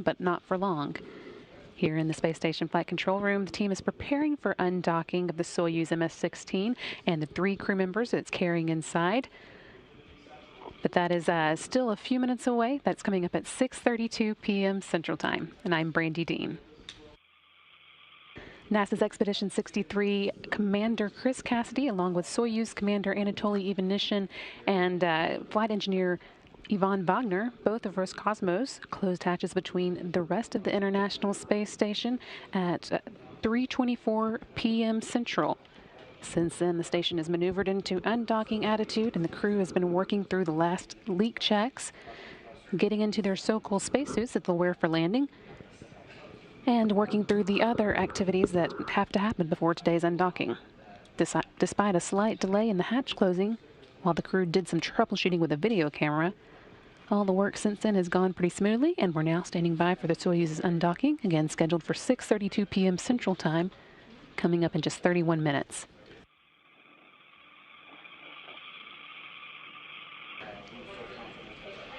but not for long. Here in the Space Station Flight Control Room, the team is preparing for undocking of the Soyuz MS-16 and the 3 crew members it's carrying inside. But that is still a few minutes away. That's coming up at 6:32 p.m. Central Time. And I'm Brandy Dean. NASA's Expedition 63 Commander Chris Cassidy, along with Soyuz Commander Anatoly Ivanishin and Flight Engineer Ivan Vagner, both of Roscosmos, closed hatches between the rest of the International Space Station at 3:24 p.m. Central. Since then, the station has maneuvered into undocking attitude, and the crew has been working through the last leak checks, getting into their so-called spacesuits that they'll wear for landing, and working through the other activities that have to happen before today's undocking. Despite a slight delay in the hatch closing, while the crew did some troubleshooting with a video camera, all the work since then has gone pretty smoothly, and we're now standing by for the Soyuz's undocking, again scheduled for 6:32 p.m. Central Time, coming up in just 31 minutes.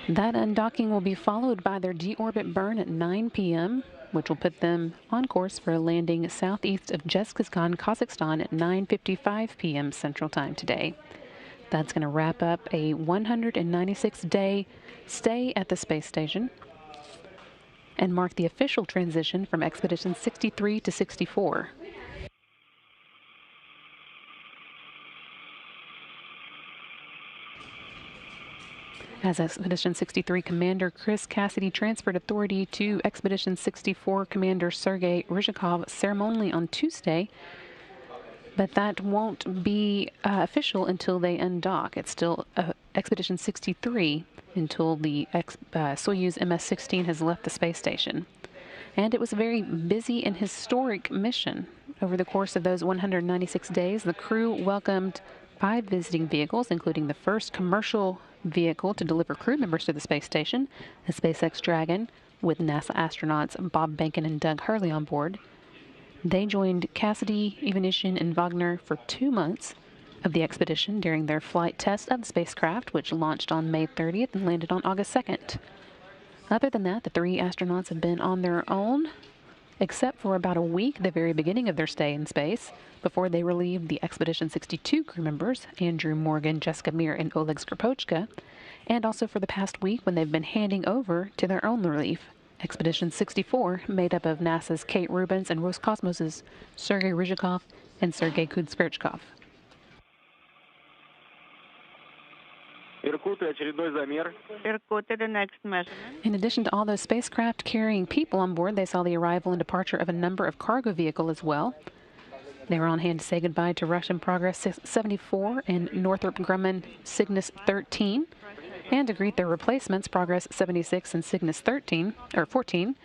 That undocking will be followed by their deorbit burn at 9 p.m., which will put them on course for a landing southeast of Zhezkazgan, Kazakhstan at 9:55 p.m. Central Time today. That's going to wrap up a 196-day stay at the space station and mark the official transition from Expedition 63 to 64. As Expedition 63 Commander Chris Cassidy transferred authority to Expedition 64 Commander Sergey Ryzhikov ceremonially on Tuesday, but that won't be official until they undock. It's still Expedition 63 until the Soyuz MS-16 has left the space station. And it was a very busy and historic mission. Over the course of those 196 days, the crew welcomed 5 visiting vehicles, including the first commercial vehicle to deliver crew members to the space station, the SpaceX Dragon, with NASA astronauts Bob Behnken and Doug Hurley on board. They joined Cassidy, Ivanishin, and Wagner for 2 months of the expedition during their flight test of the spacecraft, which launched on May 30th and landed on August 2nd. Other than that, the 3 astronauts have been on their own, except for about a week at the very beginning of their stay in space, before they relieved the Expedition 62 crew members, Andrew Morgan, Jessica Meir, and Oleg Skripochka, and also for the past week when they've been handing over to their own relief. Expedition 64, made up of NASA's Kate Rubins and Roscosmos' Sergey Ryzhikov and Sergey Kud-Sverchkov. Irkut, the next measurement. In addition to all those spacecraft carrying people on board, they saw the arrival and departure of a number of cargo vehicles as well. They were on hand to say goodbye to Russian Progress 74 and Northrop Grumman Cygnus 13, and to greet their replacements, Progress 76 and Cygnus 14.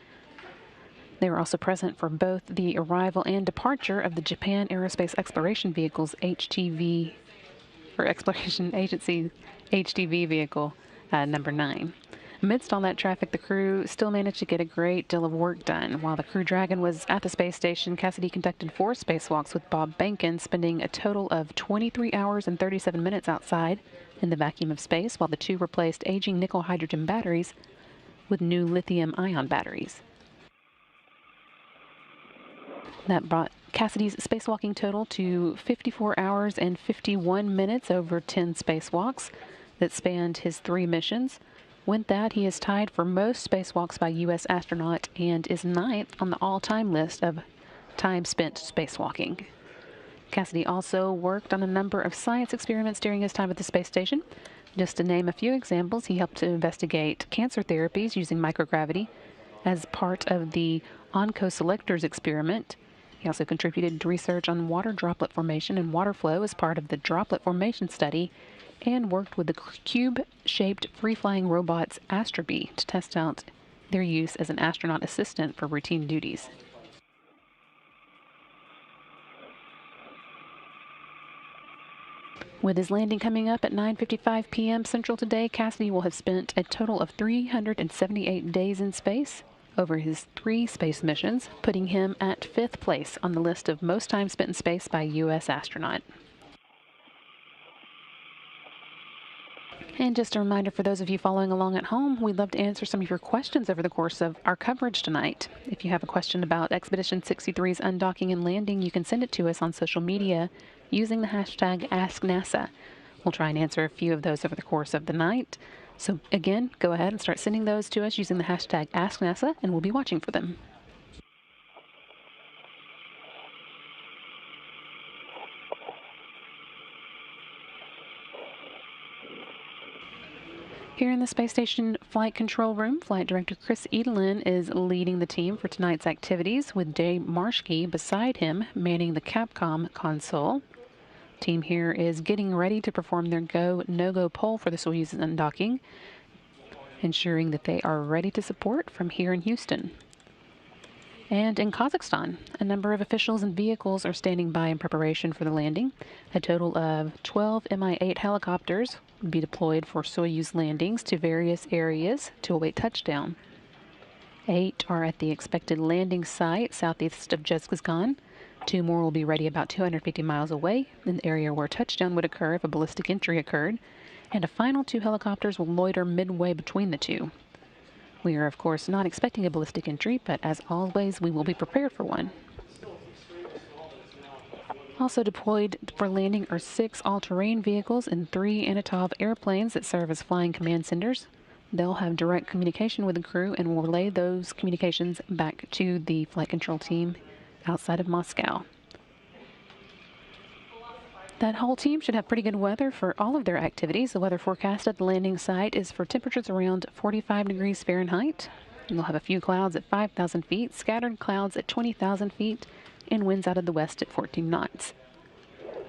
They were also present for both the arrival and departure of the Japan Aerospace Exploration Vehicle's HTV, or Exploration Agency HTV vehicle number 9. Amidst all that traffic, the crew still managed to get a great deal of work done. While the Crew Dragon was at the space station, Cassidy conducted 4 spacewalks with Bob Behnken, spending a total of 23 hours and 37 minutes outside in the vacuum of space, while the 2 replaced aging nickel-hydrogen batteries with new lithium-ion batteries. That brought Cassidy's spacewalking total to 54 hours and 51 minutes over 10 spacewalks that spanned his 3 missions. With that, he is tied for most spacewalks by U.S. astronaut and is 9th on the all-time list of time spent spacewalking. Cassidy also worked on a number of science experiments during his time at the space station. Just to name a few examples, he helped to investigate cancer therapies using microgravity as part of the OncoSelectors experiment. He also contributed to research on water droplet formation and water flow as part of the droplet formation study, and worked with the cube-shaped free-flying robots Astrobee to test out their use as an astronaut assistant for routine duties. With his landing coming up at 9:55 p.m. Central today, Cassidy will have spent a total of 378 days in space over his 3 space missions, putting him at 5th place on the list of most time spent in space by a U.S. astronaut. And just a reminder for those of you following along at home, we'd love to answer some of your questions over the course of our coverage tonight. If you have a question about Expedition 63's undocking and landing, you can send it to us on social media using the hashtag AskNASA. We'll try and answer a few of those over the course of the night. So again, go ahead and start sending those to us using the hashtag AskNASA, and we'll be watching for them. Here in the Space Station Flight Control Room, Flight Director Chris Edelin is leading the team for tonight's activities, with Dave Marshke beside him manning the Capcom console. Team here is getting ready to perform their go, no-go poll for the Soyuz undocking, ensuring that they are ready to support from here in Houston. And in Kazakhstan, a number of officials and vehicles are standing by in preparation for the landing. A total of 12 Mi-8 helicopters will be deployed for Soyuz landings to various areas to await touchdown. 8 are at the expected landing site southeast of Zhezkazgan. 2 more will be ready about 250 miles away in the area where touchdown would occur if a ballistic entry occurred. And a final 2 helicopters will loiter midway between the 2. We are, of course, not expecting a ballistic entry, but as always, we will be prepared for one. Also deployed for landing are 6 all-terrain vehicles and 3 Anatov airplanes that serve as flying command centers. They'll have direct communication with the crew and will relay those communications back to the flight control team outside of Moscow. That whole team should have pretty good weather for all of their activities. The weather forecast at the landing site is for temperatures around 45 degrees Fahrenheit. And they'll have a few clouds at 5,000 feet, scattered clouds at 20,000 feet, and winds out of the west at 14 knots.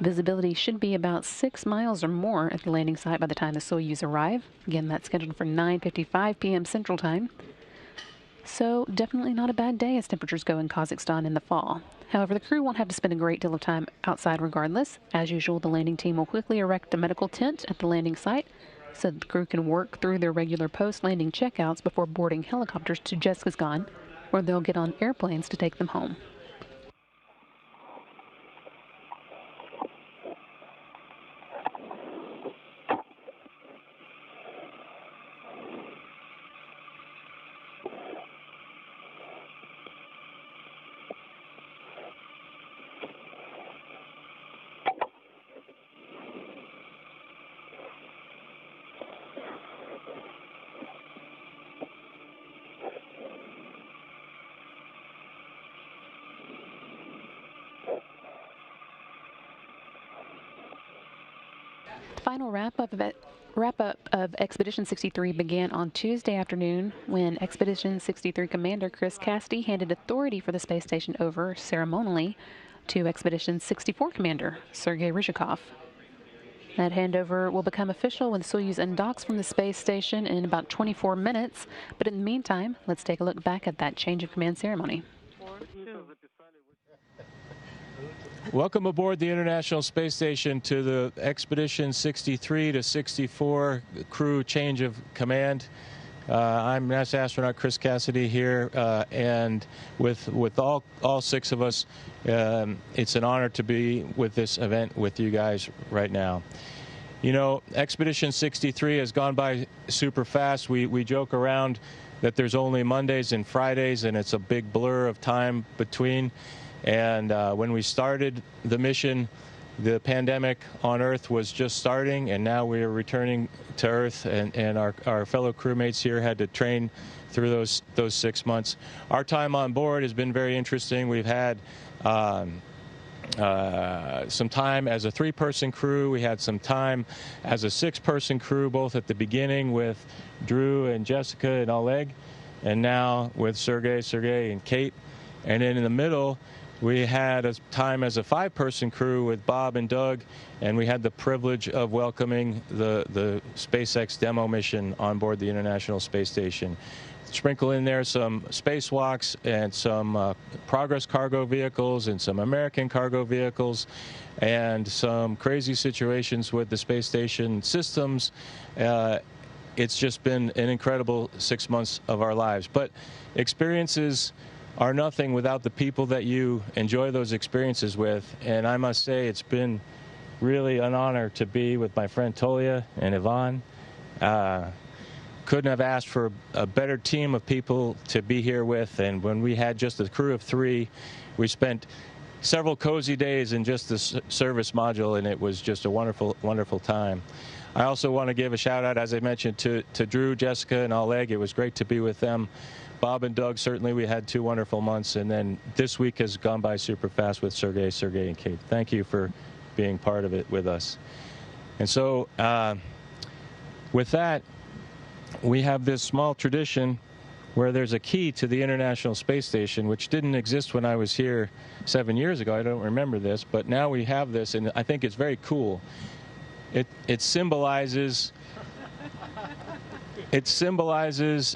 Visibility should be about 6 miles or more at the landing site by the time the Soyuz arrive. Again, that's scheduled for 9:55 p.m. Central Time. So definitely not a bad day as temperatures go in Kazakhstan in the fall. However, the crew won't have to spend a great deal of time outside regardless. As usual, the landing team will quickly erect a medical tent at the landing site so that the crew can work through their regular post-landing checkouts before boarding helicopters to Zhezkazgan, where they'll get on airplanes to take them home. The final wrap-up of Expedition 63 began on Tuesday afternoon when Expedition 63 Commander Chris Cassidy handed authority for the space station over ceremonially to Expedition 64 Commander Sergey Ryzhikov. That handover will become official when the Soyuz undocks from the space station in about 24 minutes. But in the meantime, let's take a look back at that change of command ceremony. Welcome aboard the International Space Station to the Expedition 63 to 64 crew change of command. I'm NASA astronaut Chris Cassidy here, and with all 6 of us, it's an honor to be with this event with you guys right now. You know, Expedition 63 has gone by super fast. We joke around that there's only Mondays and Fridays, and it's a big blur of time between. And when we started the mission, the pandemic on Earth was just starting, and now we are returning to Earth, and our fellow crewmates here had to train through those 6 months. Our time on board has been very interesting. We've had some time as a 3-person crew. We had some time as a 6-person crew, both at the beginning with Drew and Jessica and Oleg, and now with Sergey and Kate. And then in the middle, we had a time as a 5-person crew with Bob and Doug, and we had the privilege of welcoming the SpaceX demo mission on board the International Space Station. Sprinkle in there some spacewalks and some Progress cargo vehicles and some American cargo vehicles and some crazy situations with the space station systems. It's just been an incredible 6 months of our lives. But experiences are nothing without the people that you enjoy those experiences with. And I must say it's been really an honor to be with my friend Tolia and Ivan Couldn't have asked for a better team of people to be here with. And when we had just a crew of 3, we spent several cozy days in just the service module, and it was just a wonderful, wonderful time. I also want to give a shout out, as I mentioned, to Drew, Jessica, and Oleg. It was great to be with them. Bob and Doug, certainly we had 2 wonderful months, and then this week has gone by super fast with Sergey, and Kate. Thank you for being part of it with us. And so with that, we have this small tradition where there's a key to the International Space Station, which didn't exist when I was here 7 years ago. I don't remember this, but now we have this, and I think it's very cool. It symbolizes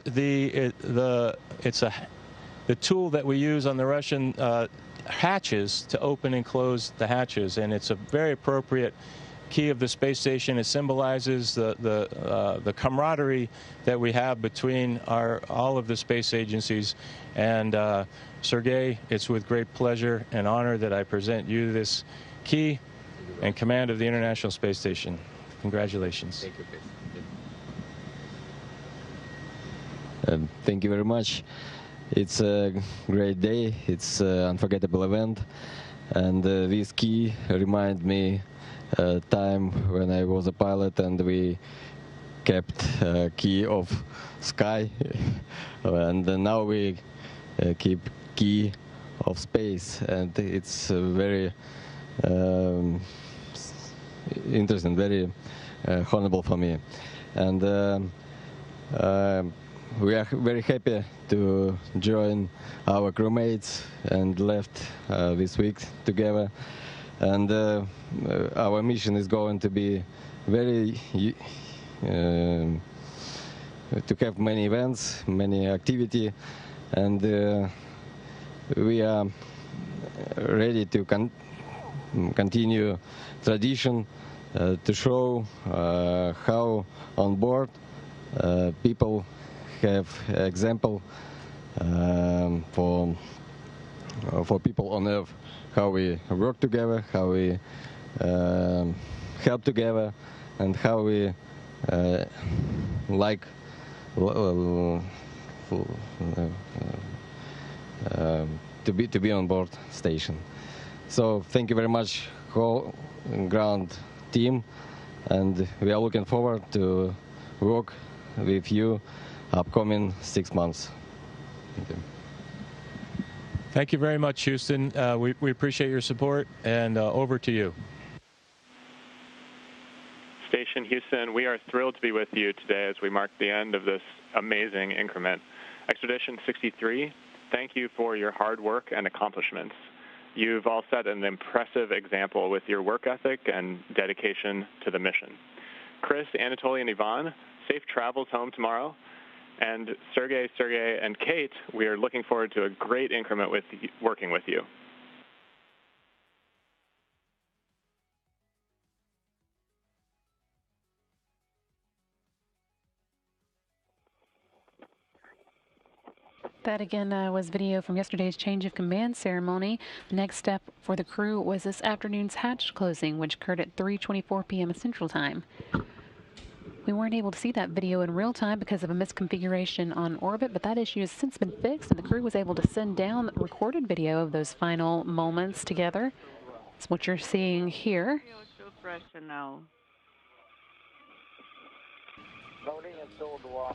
the tool that we use on the Russian hatches to open and close the hatches, and it's a very appropriate key of the space station. It symbolizes the camaraderie that we have between all of the space agencies. And Sergey, it's with great pleasure and honor that I present you this key and command of the International Space Station. Congratulations. Thank you, Chris. Thank you very much. It's a great day. It's an unforgettable event, and this key reminds me time when I was a pilot and we kept key of sky, and now we keep key of space, and it's very interesting, very honorable for me. And we are very happy to join our crewmates and left this week together. And our mission is going to be very to have many events, many activity, and we are ready to continue tradition to show how on board people have example for people on Earth, how we work together, how we help together, and how we like to be on board station. So thank you very much, whole ground team, and we are looking forward to work with you upcoming 6 months. Thank you. Thank you very much, Houston. We appreciate your support, and over to you. Station Houston, we are thrilled to be with you today as we mark the end of this amazing increment. Expedition 63, thank you for your hard work and accomplishments. You've all set an impressive example with your work ethic and dedication to the mission. Chris, Anatoly, and Ivan, safe travels home tomorrow. And Sergey, and Kate, we are looking forward to a great increment with working with you. That again was video from yesterday's change of command ceremony. The next step for the crew was this afternoon's hatch closing, which occurred at 3:24 p.m. Central Time. We weren't able to see that video in real time because of a misconfiguration on orbit, but that issue has since been fixed, and the crew was able to send down recorded video of those final moments together. That's what you're seeing here. Pressure now. CO2.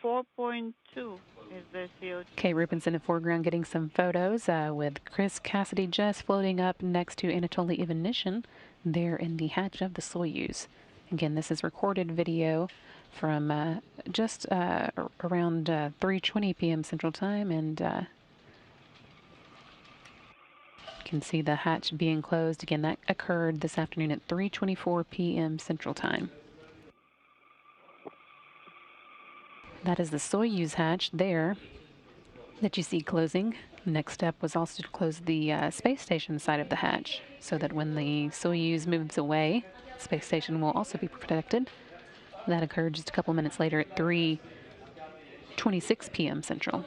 4.2 is the CO2. Kate Rubins in the foreground getting some photos with Chris Cassidy just floating up next to Anatoly Ivanishin there in the hatch of the Soyuz. Again, this is recorded video from just around 3:20 p.m. Central Time, and you can see the hatch being closed. Again, that occurred this afternoon at 3:24 p.m. Central Time. That is the Soyuz hatch there that you see closing. Next step was also to close the space station side of the hatch, so that when the Soyuz moves away, the space station will also be protected. That occurred just a couple minutes later at 3:26 p.m. Central.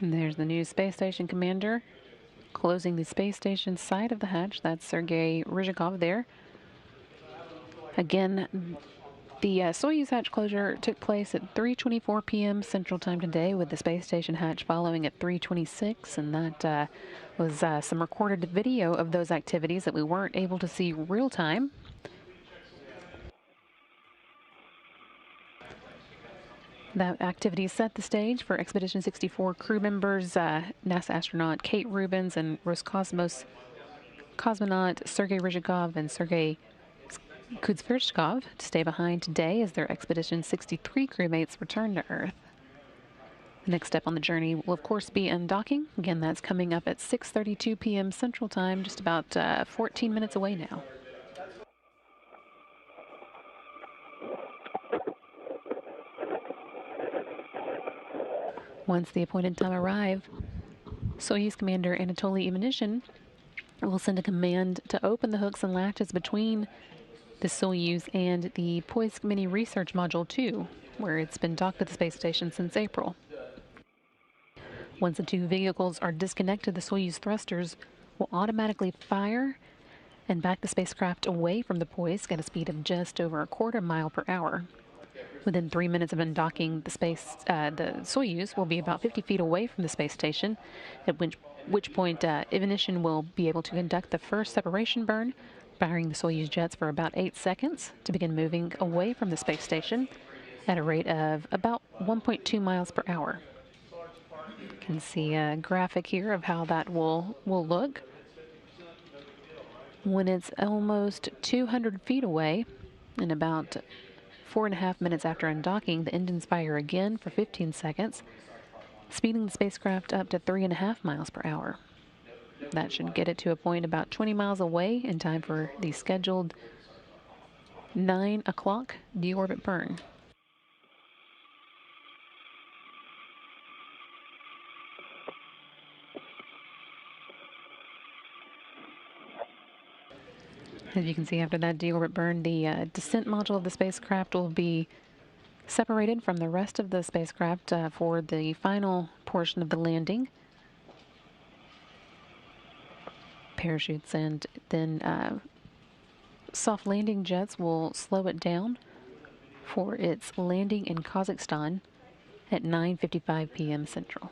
And there's the new space station commander closing the space station side of the hatch. That's Sergey Ryzhikov there. Again, the Soyuz hatch closure took place at 3:24 p.m. Central Time today, with the space station hatch following at 3:26, and that was some recorded video of those activities that we weren't able to see real time. That activity set the stage for Expedition 64 crew members, NASA astronaut Kate Rubins and Roscosmos cosmonaut Sergey Ryzhikov and Sergey Kud-Sverchkov to stay behind today as their Expedition 63 crewmates return to Earth. The next step on the journey will, of course, be undocking. Again, that's coming up at 6:32 p.m. Central Time, just about 14 minutes away now. Once the appointed time arrives, Soyuz Commander Anatoly Ivanishin will send a command to open the hooks and latches between the Soyuz and the Poisk Mini Research Module 2, where it's been docked at the space station since April. Once the two vehicles are disconnected, the Soyuz thrusters will automatically fire and back the spacecraft away from the Poisk at a speed of just over a quarter mile per hour. Within 3 minutes of undocking, the Soyuz will be about 50 feet away from the space station, at which point Ivanishin will be able to conduct the first separation burn, firing the Soyuz jets for about 8 seconds to begin moving away from the space station at a rate of about 1.2 miles per hour. You can see a graphic here of how that will look. When it's almost 200 feet away, in about 4.5 minutes after undocking, the engines fire again for 15 seconds, speeding the spacecraft up to 3.5 miles per hour. That should get it to a point about 20 miles away in time for the scheduled 9 o'clock deorbit burn. As you can see, after that deorbit burn, the descent module of the spacecraft will be separated from the rest of the spacecraft for the final portion of the landing. Parachutes and then soft landing jets will slow it down for its landing in Kazakhstan at 9:55 p.m. Central.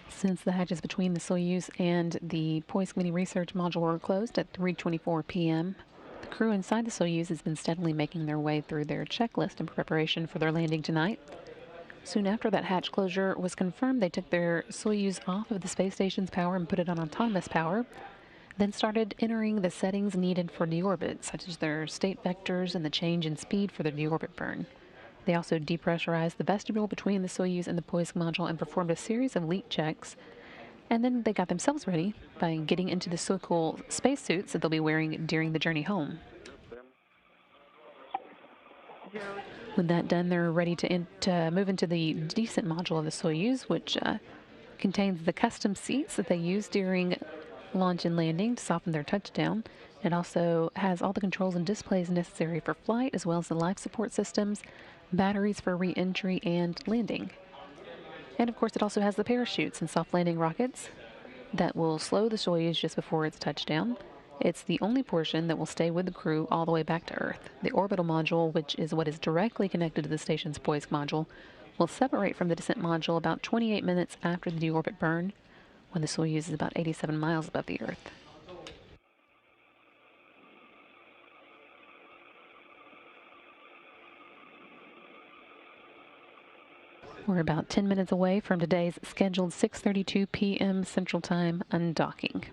Since the hatches between the Soyuz and the Poisk Mini Research Module were closed at 3:24 p.m., the crew inside the Soyuz has been steadily making their way through their checklist in preparation for their landing tonight. Soon after that hatch closure was confirmed, they took their Soyuz off of the space station's power and put it on autonomous power, then started entering the settings needed for deorbit, such as their state vectors and the change in speed for the deorbit burn. They also depressurized the vestibule between the Soyuz and the Poisk module and performed a series of leak checks. And then they got themselves ready by getting into the so-called spacesuits that they'll be wearing during the journey home. With that done, they're ready to move into the descent module of the Soyuz, which contains the custom seats that they use during launch and landing to soften their touchdown. It also has all the controls and displays necessary for flight, as well as the life support systems, batteries for re-entry and landing. And of course, it also has the parachutes and soft landing rockets that will slow the Soyuz just before its touchdown. It's the only portion that will stay with the crew all the way back to Earth. The orbital module, which is what is directly connected to the station's Poisk module, will separate from the descent module about 28 minutes after the deorbit burn, when the Soyuz is about 87 miles above the Earth. We're about 10 minutes away from today's scheduled 6:32 p.m. Central Time undocking.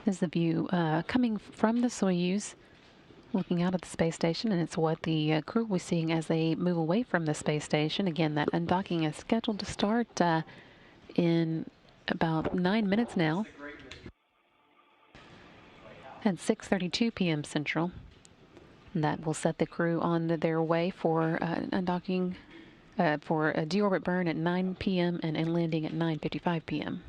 This is the view coming from the Soyuz, looking out at the space station, and it's what the crew will be seeing as they move away from the space station. Again, that undocking is scheduled to start in about 9 minutes now at 6:32 p.m. Central. And that will set the crew on their way for undocking, for a deorbit burn at 9 p.m. and landing at 9:55 p.m.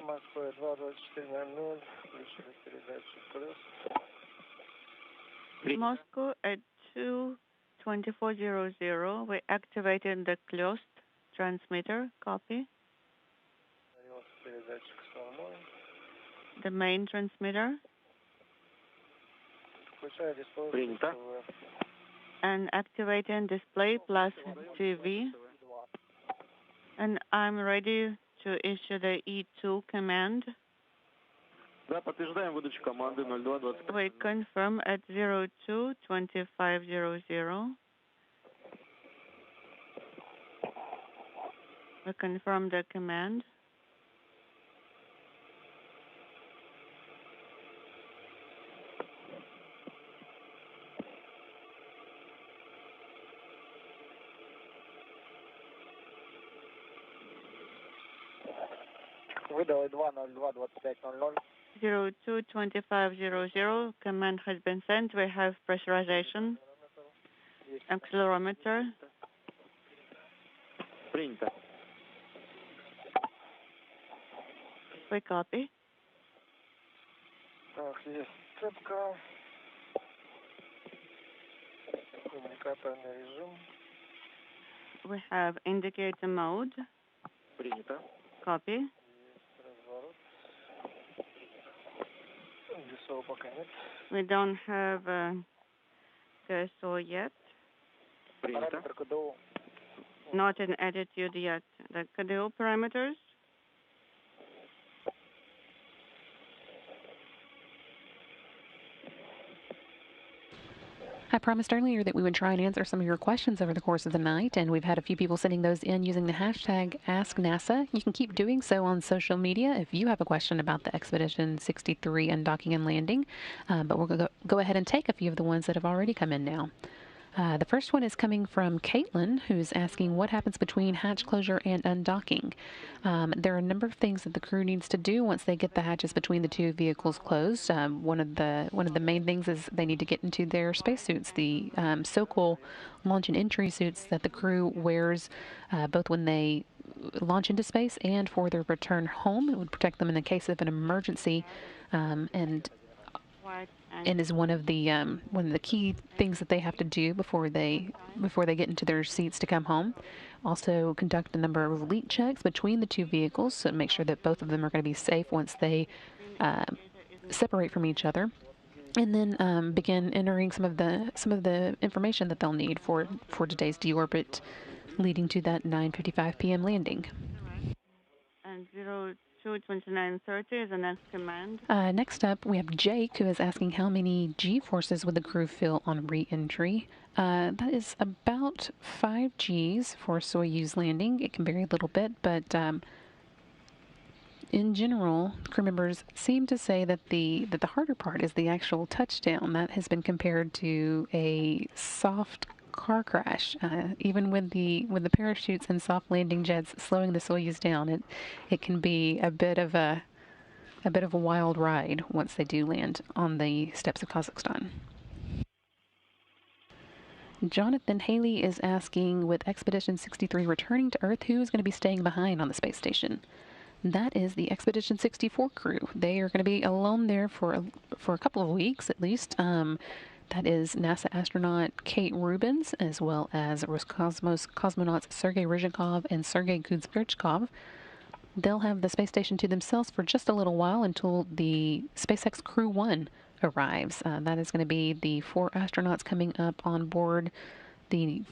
Москва 2:24:00, включили передачу плюс. Moscow at 2:24:00. We activated the closed transmitter. Copy. Передатчик основной. The main transmitter. Включаю дисплей. Принято. And activating display plus TV. And I'm ready to issue the E2 command. Да, подтверждаем выдачу команды 02:25. We confirm at 02:25:00. We confirm the command. Выдал 2:02:25:00. 02:25:00. Command has been sent. We have pressurization, accelerometer. Принято. We copy. Так, есть цепка. Коммуникаторный режим. We have indicator mode. Принято. Copy. We don't have cursor yet. Принято. Not in attitude yet. The KDO parameters. I promised earlier that we would try and answer some of your questions over the course of the night, and we've had a few people sending those in using the hashtag AskNASA. You can keep doing so on social media if you have a question about the Expedition 63 undocking and landing, but we're going to go ahead and take a few of the ones that have already come in now. The first one is coming from Caitlin, who's asking what happens between hatch closure and undocking. There are a number of things that the crew needs to do once they get the hatches between the two vehicles closed. One of the main things is they need to get into their spacesuits, the SOCOL launch and entry suits that the crew wears both when they launch into space and for their return home. It would protect them in the case of an emergency, and is one of the key things that they have to do before they get into their seats to come home. Also conduct a number of leak checks between the two vehicles to make sure that both of them are going to be safe once they separate from each other, and then begin entering some of the information that they'll need for today's deorbit, leading to that 9:55 p.m. landing. And 02:29:30 is the next command. Next up, we have Jake, who is asking how many G-forces would the crew feel on re-entry. That is about 5 Gs for Soyuz landing. It can vary a little bit, but in general, crew members seem to say that the harder part is the actual touchdown. That has been compared to a soft car crash. Even with the parachutes and soft landing jets slowing the Soyuz down, it can be a bit of a wild ride once they do land on the steppes of Kazakhstan. Jonathan Haley is asking, with Expedition 63 returning to Earth, who is going to be staying behind on the space station? That is the Expedition 64 crew. They are going to be alone there for a couple of weeks at least. That is NASA astronaut Kate Rubins, as well as Roscosmos cosmonauts Sergey Ryzhikov and Sergey Kud-Sverchkov. They'll have the space station to themselves for just a little while until the SpaceX Crew 1 arrives. That is going to be the 4 astronauts coming up on board the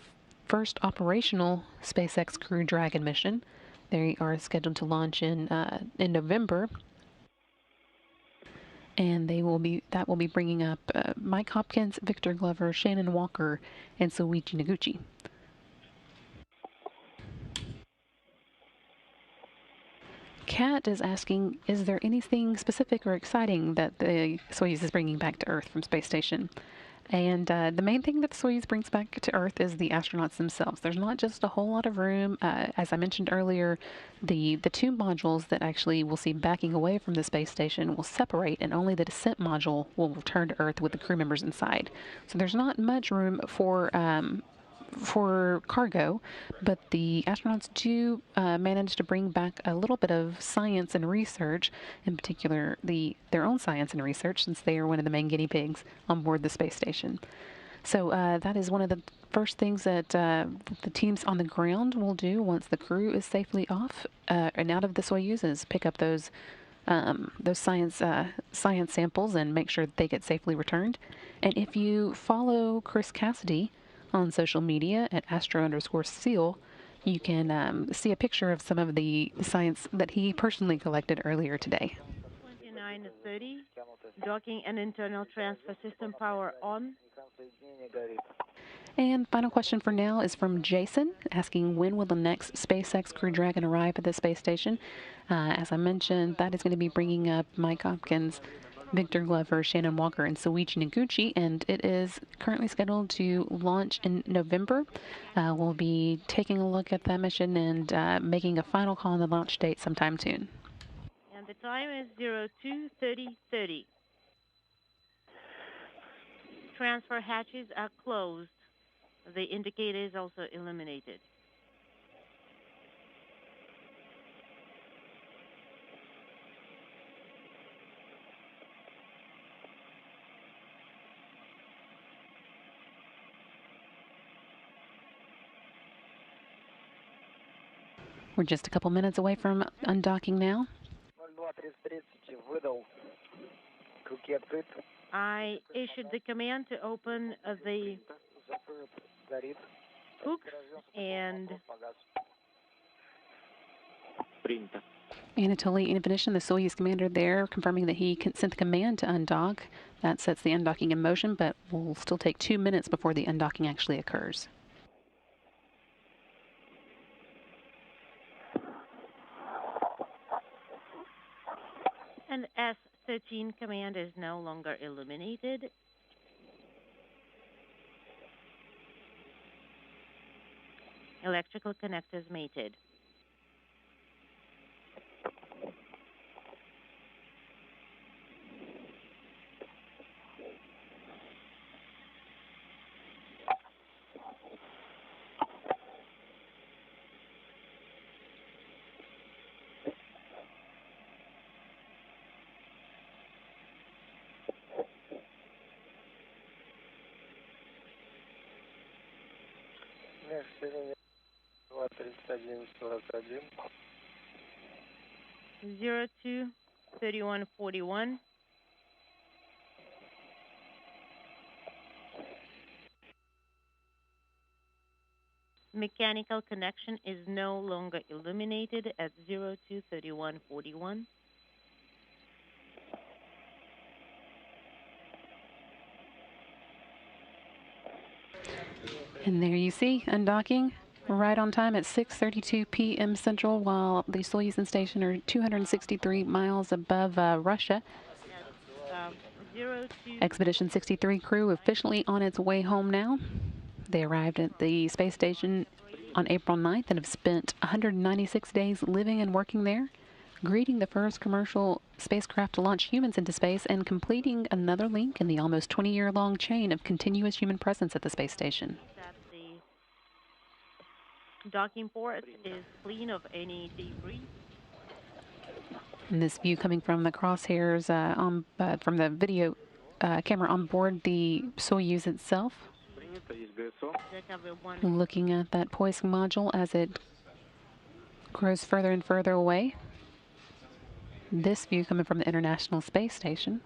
first operational SpaceX Crew Dragon mission. They are scheduled to launch in November, and that will be bringing up Mike Hopkins, Victor Glover, Shannon Walker, and Soichi Noguchi. Kat is asking, is there anything specific or exciting that the Soyuz is bringing back to Earth from space station? And the main thing that the Soyuz brings back to Earth is the astronauts themselves. There's not just a whole lot of room. As I mentioned earlier, the 2 modules that actually we'll see backing away from the space station will separate, and only the descent module will return to Earth with the crew members inside. So there's not much room for cargo, but the astronauts do manage to bring back a little bit of science and research, in particular their own science and research, since they are one of the main guinea pigs on board the space station. So that is one of the first things that the teams on the ground will do once the crew is safely off and out of the Soyuz, is pick up those science samples and make sure that they get safely returned. And if you follow Chris Cassidy on social media at astro_seal, you can see a picture of some of the science that he personally collected earlier today. 29:30, docking and internal transfer system power on. And final question for now is from Jason, asking when will the next SpaceX Crew Dragon arrive at the space station? As I mentioned, that is going to be bringing up Mike Hopkins, Victor Glover, Shannon Walker, and Soichi Noguchi, and it is currently scheduled to launch in November. We'll be taking a look at that mission and making a final call on the launch date sometime soon. And the time is 02:30:30. Transfer hatches are closed. The indicator is also illuminated. We're just a couple minutes away from undocking now. I issued the command to open the hooks and Anatoly Ivanishin, the Soyuz commander there, confirming that he sent the command to undock. That sets the undocking in motion, but will still take 2 minutes before the undocking actually occurs. And S13 command is no longer illuminated. Electrical connectors mated. Zero 02:31:41. Mechanical connection is no longer illuminated at 02:31:41. And there you see, undocking right on time at 6:32 p.m. Central, while the Soyuz station are 263 miles above Russia. Expedition 63 crew officially on its way home now. They arrived at the space station on April 9th and have spent 196 days living and working there, greeting the first commercial spacecraft to launch humans into space and completing another link in the almost 20-year-long chain of continuous human presence at the space station. The docking port is clean of any debris. And this view coming from the crosshairs from the video camera on board the Soyuz itself, Check everyone. looking at that poising module as it grows further and further away. This view coming from the International Space Station.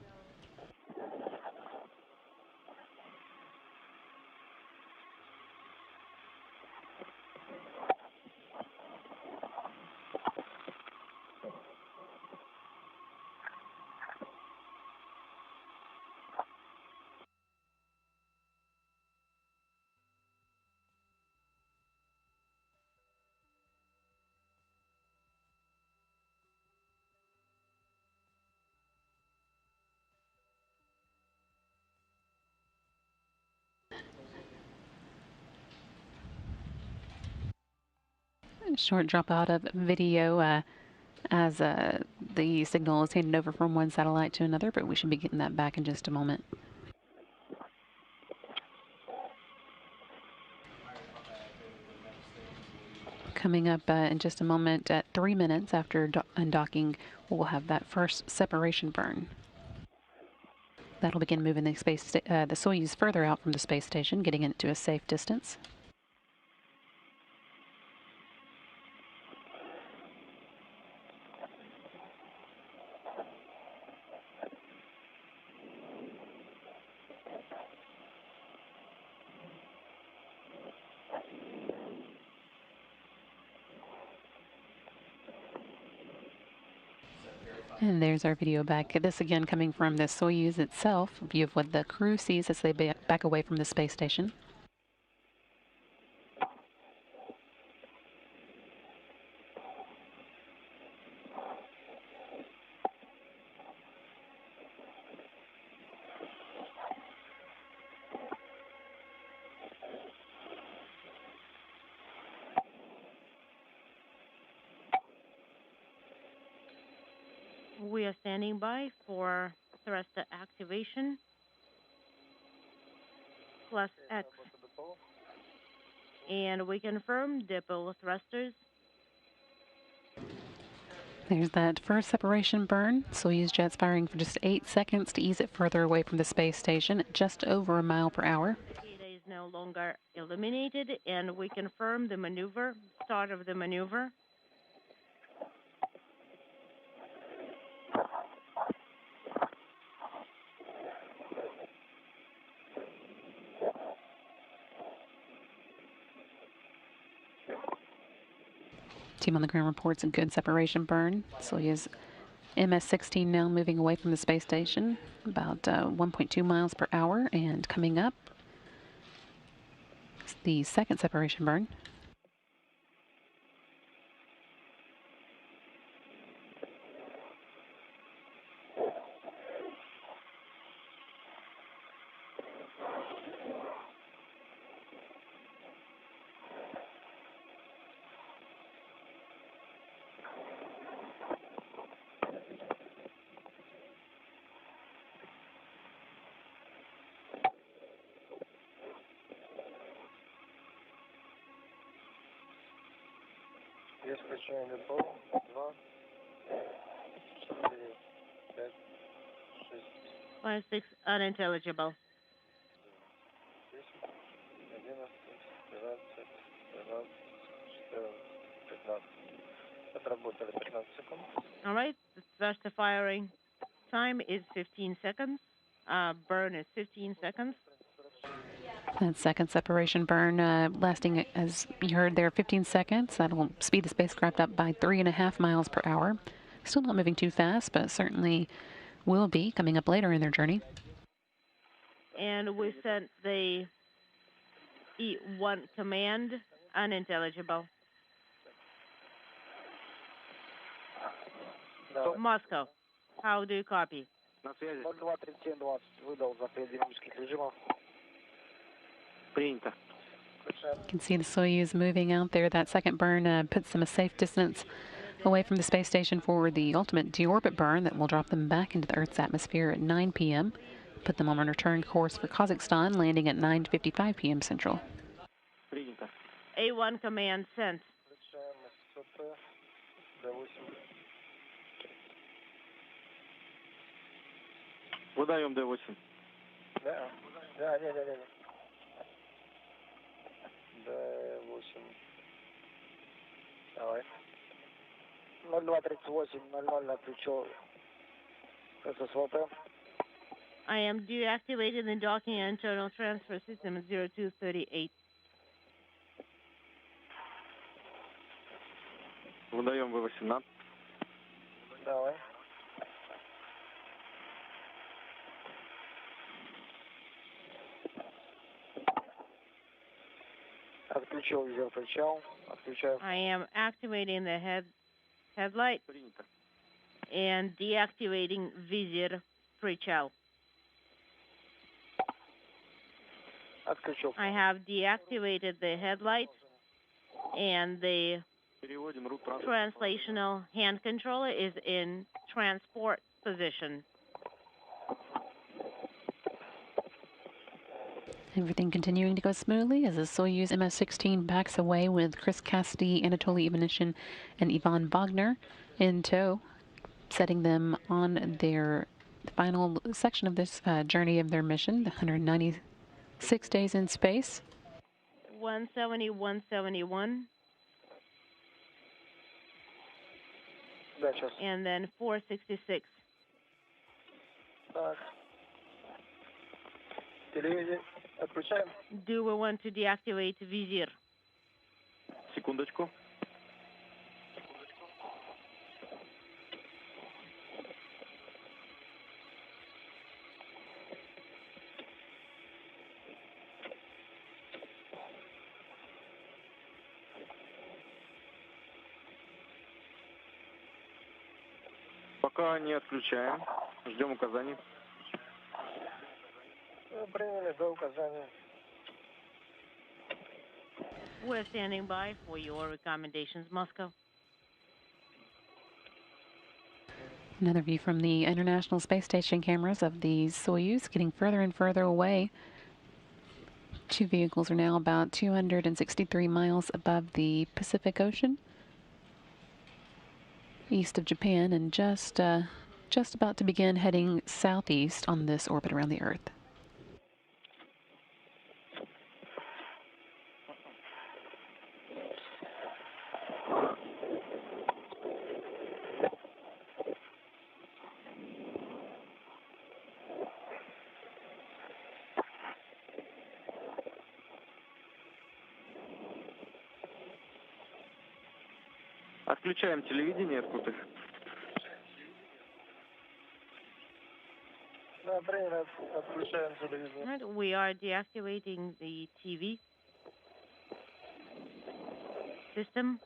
Short drop out of video as the signal is handed over from one satellite to another, but we should be getting that back in just a moment. Coming up in just a moment, at 3 minutes after undocking, we'll have that first separation burn. That'll begin moving the Soyuz further out from the space station, getting it to a safe distance. And there's our video back. This again coming from the Soyuz itself, a view of what the crew sees as they back away from the space station. We are standing by for thruster activation. Plus X. And we confirm depot thrusters. There's that first separation burn. Soyuz jets firing for just 8 seconds to ease it further away from the space station at just over a mile per hour. Data is no longer illuminated, and we confirm the maneuver, start of the maneuver. Team on the ground reports a good separation burn. Soyuz MS-16 now moving away from the space station, about 1.2 miles per hour, and coming up, the second separation burn. Я скачаю депо. 2, 4, 5, 6, 5, 6, unintelligible. 10, 11, 12, 13, 14, 15. Отработали 15 секунд. All right, the thruster firing time is 15 seconds. Burn is 15 seconds. That second separation burn lasting, as you heard there, 15 seconds. That'll speed the spacecraft up by 3.5 miles per hour. Still not moving too fast, but certainly will be coming up later in their journey. And we sent the E1 command unintelligible. Moscow, how do you copy? На связи. 02-37-20 выдал запрет динамических режимов. Принято. You can see the Soyuz moving out there. That second burn puts them a safe distance away from the space station for the ultimate deorbit burn that will drop them back into the Earth's atmosphere at 9 p.m. Put them on a return course for Kazakhstan, landing at 9:55 p.m. Central. Принято. A1 command sent. Выдаем Д8. Да, да, да, да, да. Да, 8. Давай. 0238, 00 отключил ССВП. I am deactivating the docking and internal transfer system 0238. Выдаем В-18. Давай. Отключил визор причал. Отключаю. I am activating the headlight Принято. and deactivating visor pre-chow. Отключил. I have deactivated the headlights and the Переводим рут транспорт. translational hand controller is in transport position. Everything continuing to go smoothly as the Soyuz MS-16 backs away with Chris Cassidy, Anatoly Ivanishin, and Ivan Vagner in tow, setting them on their final section of this journey of their mission, the 196 days in space. 170, 171, Да, сейчас. and then 466. Так. Телевизор отключаем. Do we want to deactivate visor? Секундочку. Пока не отключаем. Ждем указаний. Приняли за указания. We're standing by for your recommendations, Moscow. Another view from the International Space Station cameras of the Soyuz getting further and further away. Two vehicles are now about 263 miles above the Pacific Ocean, east of Japan, and just about to begin heading southeast on this orbit around the Earth. Отключаем телевидение, Спутник. Да, принято. Отключаем телевизор. Right, we are deactivating the TV system.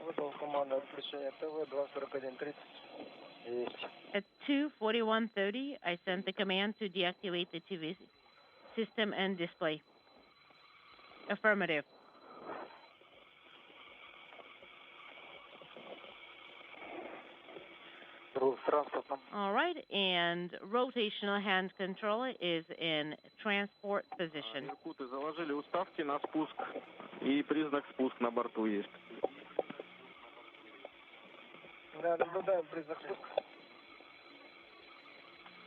Выдал команду отключения ТВ 24130. Есть. At 2:41:30, I sent the command to deactivate the TV system and display. Affirmative. Транспортном. All right, and rotational hand controller is in transport position. Иркуты заложили уставки на спуск. И признак спуск на борту есть. Да, наблюдаем признак спуска.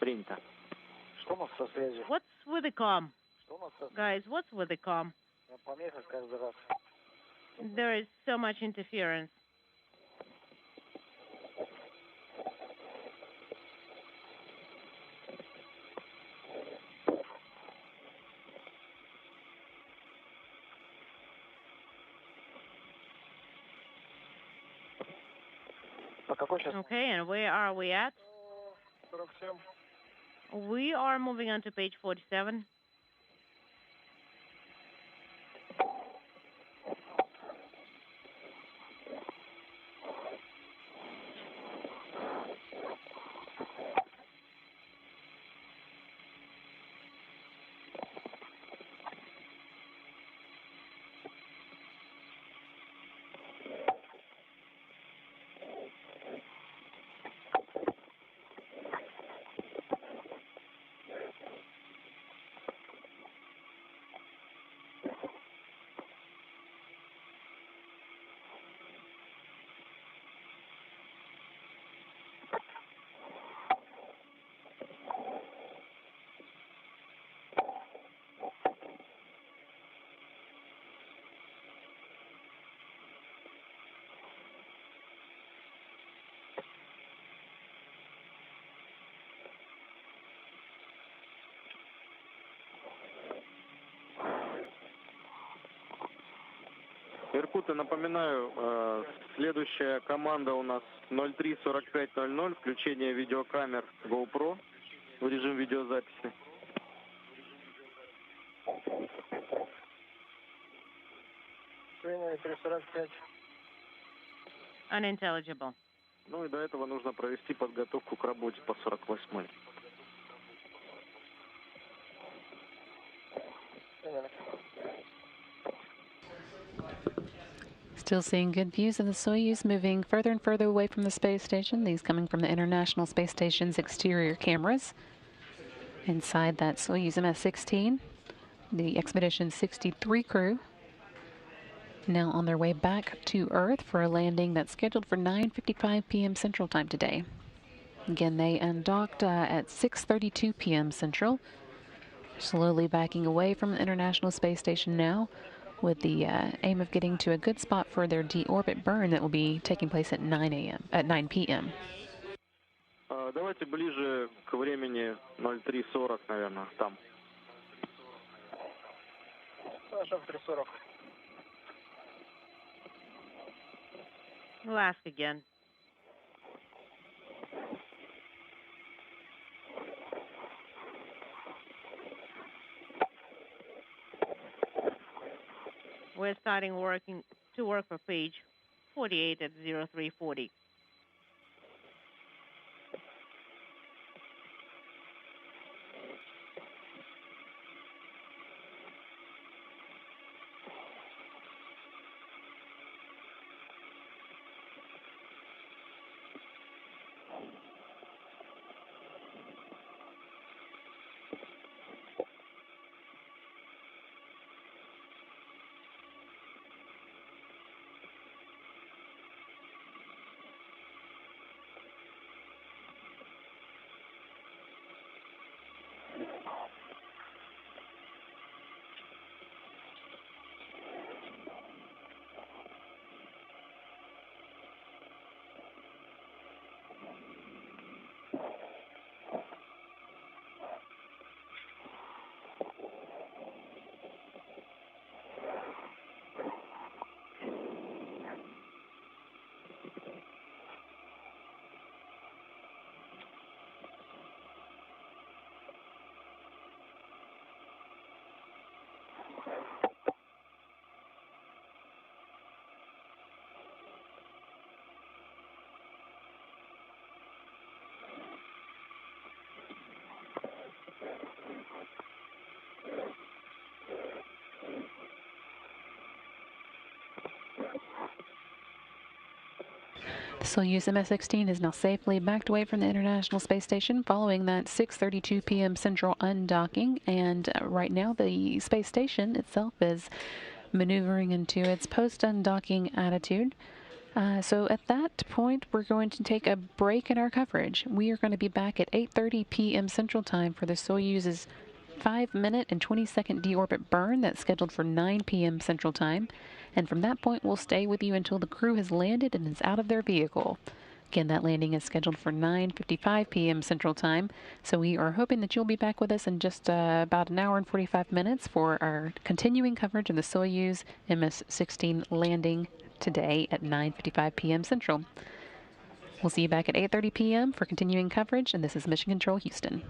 Принято. Что у нас со связью? What's with the comm? Что у нас со связью? Guys, what's with the comm? Помеха каждый раз. There is so much interference. А какой сейчас? Okay, and where are we at? 47. We are moving on to page 47. Kud, напоминаю, следующая команда у нас 03:45:00, включение видеокамер GoPro в режим видеозаписи. Принято 3:45. Unintelligible. Ну и до этого нужно провести подготовку к работе по 48-й. Still seeing good views of the Soyuz moving further and further away from the space station. These coming from the International Space Station's exterior cameras. Inside that Soyuz MS-16, the Expedition 63 crew now on their way back to Earth for a landing that's scheduled for 9:55 p.m. Central Time today. Again, they undocked at 6:32 p.m. Central, slowly backing away from the International Space Station now, with the aim of getting to a good spot for their deorbit burn that will be taking place at 9 p.m. Давайте ближе к времени 03:40, наверное, там. Хорошо, в 3:40. We'll ask again. We're starting to work for page 48 at 0340. The Soyuz MS-16 is now safely backed away from the International Space Station following that 6:32 p.m. Central undocking, and right now the space station itself is maneuvering into its post-undocking attitude. So at that point, we're going to take a break in our coverage. We are going to be back at 8:30 p.m. Central Time for the Soyuz's 5-minute and 20-second deorbit burn that's scheduled for 9 p.m. Central Time. And from that point, we'll stay with you until the crew has landed and is out of their vehicle. Again, that landing is scheduled for 9:55 p.m. Central Time. So we are hoping that you'll be back with us in just about an hour and 45 minutes for our continuing coverage of the Soyuz MS-16 landing today at 9:55 p.m. Central. We'll see you back at 8:30 p.m. for continuing coverage, and this is Mission Control Houston.